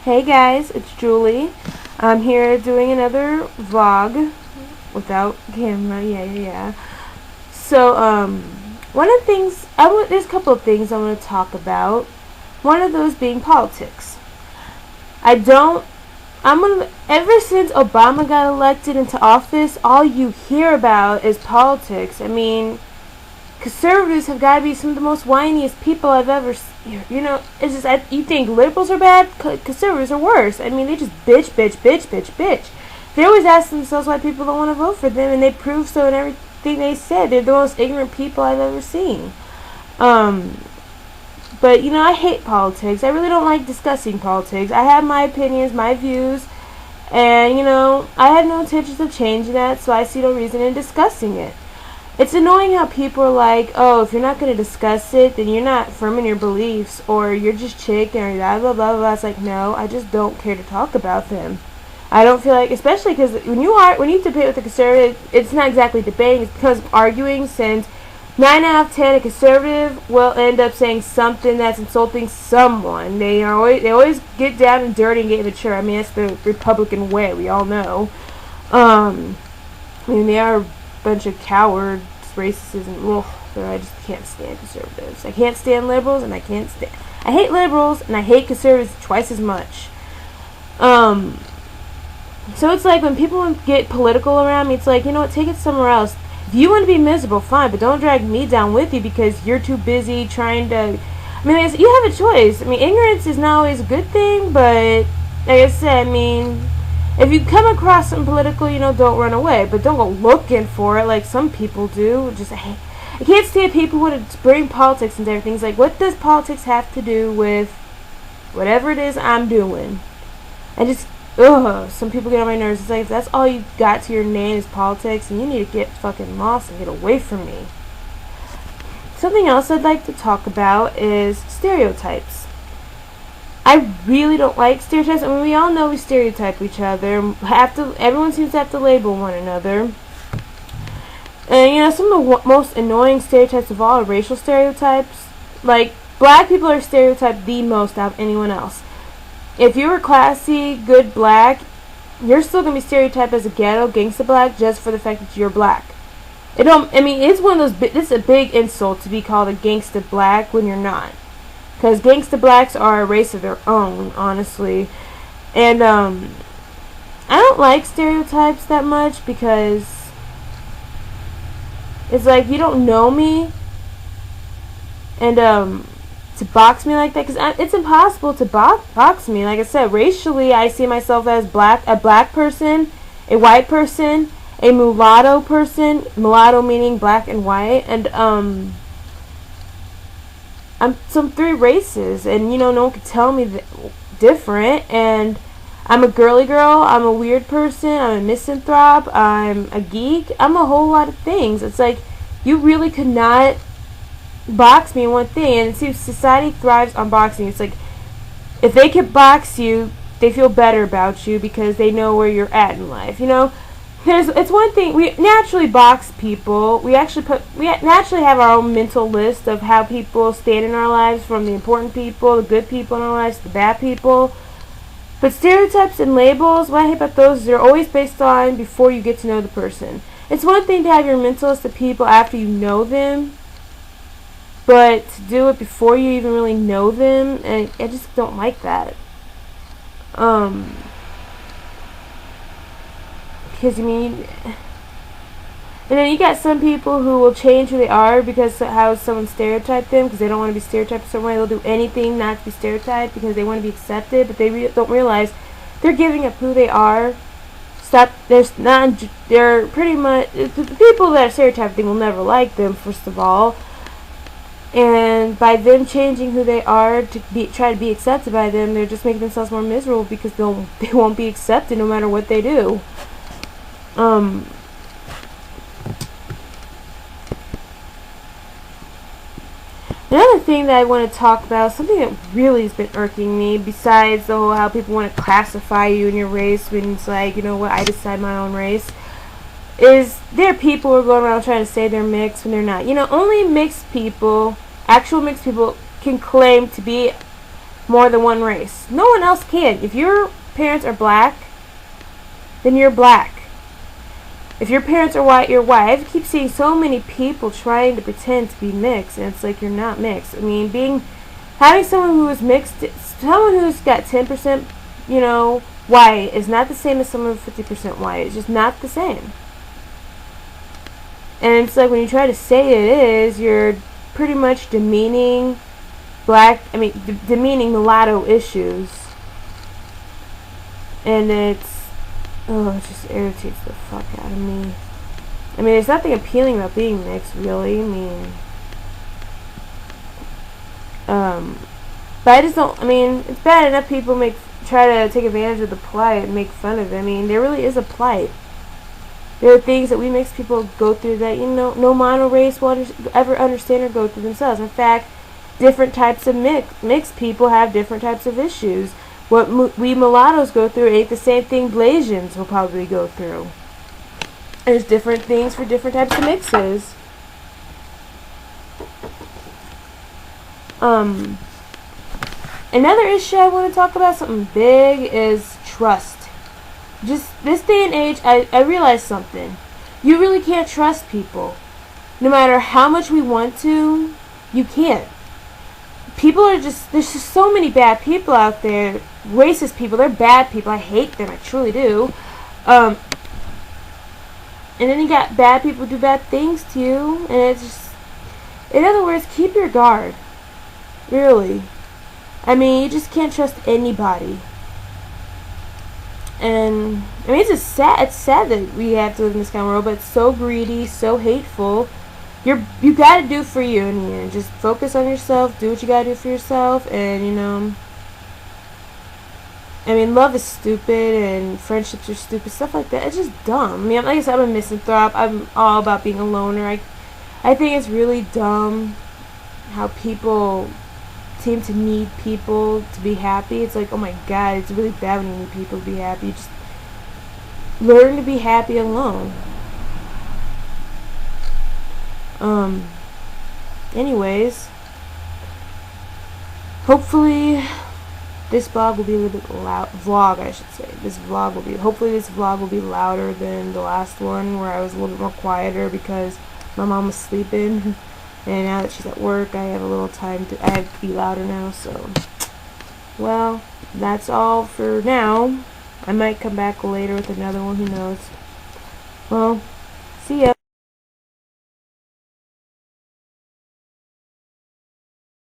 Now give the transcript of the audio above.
Hey guys, it's Julie. I'm here doing another vlog without camera. Yeah. So, one of the things there's a couple of things I want to talk about. One of those being politics. Ever since Obama got elected into office, all you hear about is politics. I mean, conservatives have got to be some of the most whiniest people I've ever seen. It's just, you think liberals are bad? Conservatives are worse. I mean, they just bitch. They always ask themselves why people don't want to vote for them, and they prove so in everything they said. They're the most ignorant people I've ever seen. But, I hate politics. I really don't like discussing politics. I have my opinions, my views, and, I have no intentions of changing that, so I see no reason in discussing it. It's annoying how people are like, oh, if you're not going to discuss it, then you're not firm in your beliefs, or you're just chicken, or blah, blah, blah, blah. It's like, no, I just don't care to talk about them. I don't feel like, especially because when you debate with a conservative, it's not exactly debating, it's because of arguing, since 9 out of 10, a conservative will end up saying something that's insulting someone. They always get down and dirty and get immature. I mean, that's the Republican way, we all know. They are a bunch of cowards, racists, I just can't stand conservatives. I can't stand liberals, and I hate liberals, and I hate conservatives twice as much. So it's like when people get political around me, it's like, take it somewhere else. If you want to be miserable, fine, but don't drag me down with you because you're too busy trying to... you have a choice. Ignorance is not always a good thing, but like I said, if you come across something political, don't run away, but don't go looking for it like some people do. I can't stand people who want to bring politics into everything. It's like, what does politics have to do with whatever it is I'm doing? Some people get on my nerves. It's like, if that's all you got to your name is politics, and you need to get fucking lost and get away from me. Something else I'd like to talk about is stereotypes. I really don't like stereotypes. We all know we stereotype each other. Everyone seems to have to label one another. And, some of the most annoying stereotypes of all are racial stereotypes. Like, black people are stereotyped the most out of anyone else. If you were classy, good black, you're still going to be stereotyped as a ghetto, gangsta black, just for the fact that you're black. It's one of those, it's a big insult to be called a gangsta black when you're not. Because gangsta blacks are a race of their own, honestly. And, I don't like stereotypes that much because it's like, you don't know me. And, to box me like that, because it's impossible to box me. Like I said, racially, I see myself as a black person, a white person, a mulatto person, mulatto meaning black and white, and I'm some 3 races, and no one can tell me different. And I'm a girly girl, I'm a weird person, I'm a misanthrope, I'm a geek, I'm a whole lot of things. It's like, you really could not box me in one thing, and it seems society thrives on boxing. It's like, if they can box you, they feel better about you because they know where you're at in life. It's one thing, we naturally box people. We naturally have our own mental list of how people stand in our lives, from the important people, the good people in our lives, the bad people. But stereotypes and labels, what I hate about those is they're always based on before you get to know the person. It's one thing to have your mental list of people after you know them, but to do it before you even really know them, and I just don't like that. Because, and then you got some people who will change who they are because how someone stereotyped them, because they don't want to be stereotyped a certain way. They'll do anything not to be stereotyped because they want to be accepted, but they don't realize they're giving up who they are. They're pretty much, the people that are stereotyped, they will never like them, first of all. And by them changing who they are to try to be accepted by them, they're just making themselves more miserable because they won't be accepted no matter what they do. Another thing that I want to talk about, something that really has been irking me, besides the whole how people want to classify you in your race when it's like, I decide my own race, is there are people who are going around trying to say they're mixed when they're not. Only mixed people, actual mixed people, can claim to be more than one race. No one else can. If your parents are black, then you're black. If your parents are white, you're white. I keep seeing so many people trying to pretend to be mixed, and it's like you're not mixed. I mean, having someone who is mixed, someone who's got 10%, white is not the same as someone with 50% white. It's just not the same. And it's like when you try to say it is, you're pretty much demeaning demeaning mulatto issues. And it just irritates the fuck out of me. I mean, there's nothing appealing about being mixed, really. But I just don't, it's bad enough people try to take advantage of the plight and make fun of it. I mean, there really is a plight. There are things that we mixed people go through that, no mono race will ever understand or go through themselves. In fact, different types of mixed people have different types of issues. What we mulattoes go through ain't the same thing Blasians will probably go through. There's different things for different types of mixes. Another issue I want to talk about, something big, is trust. Just this day and age, I realized something. You really can't trust people. No matter how much we want to, you can't. There's just so many bad people out there. Racist people, they're bad people. I hate them, I truly do. And then you got bad people who do bad things to you, and it's just, in other words, keep your guard. Really. You just can't trust anybody. And it's just sad. It's sad that we have to live in this kind of world, but it's so greedy, so hateful. You gotta do for you, and just focus on yourself. Do what you gotta do for yourself, and love is stupid, and friendships are stupid, stuff like that. It's just dumb. Like I said, I'm a misanthrope. I'm all about being a loner. I think it's really dumb how people seem to need people to be happy. It's like, oh my god, it's really bad when you need people to be happy. Just learn to be happy alone. Anyways, hopefully this vlog will be a little bit loud. Hopefully this vlog will be louder than the last one where I was a little bit more quieter because my mom was sleeping. And now that she's at work, I have a little time I have to be louder now, so. Well, that's all for now. I might come back later with another one, who knows. Well, see ya.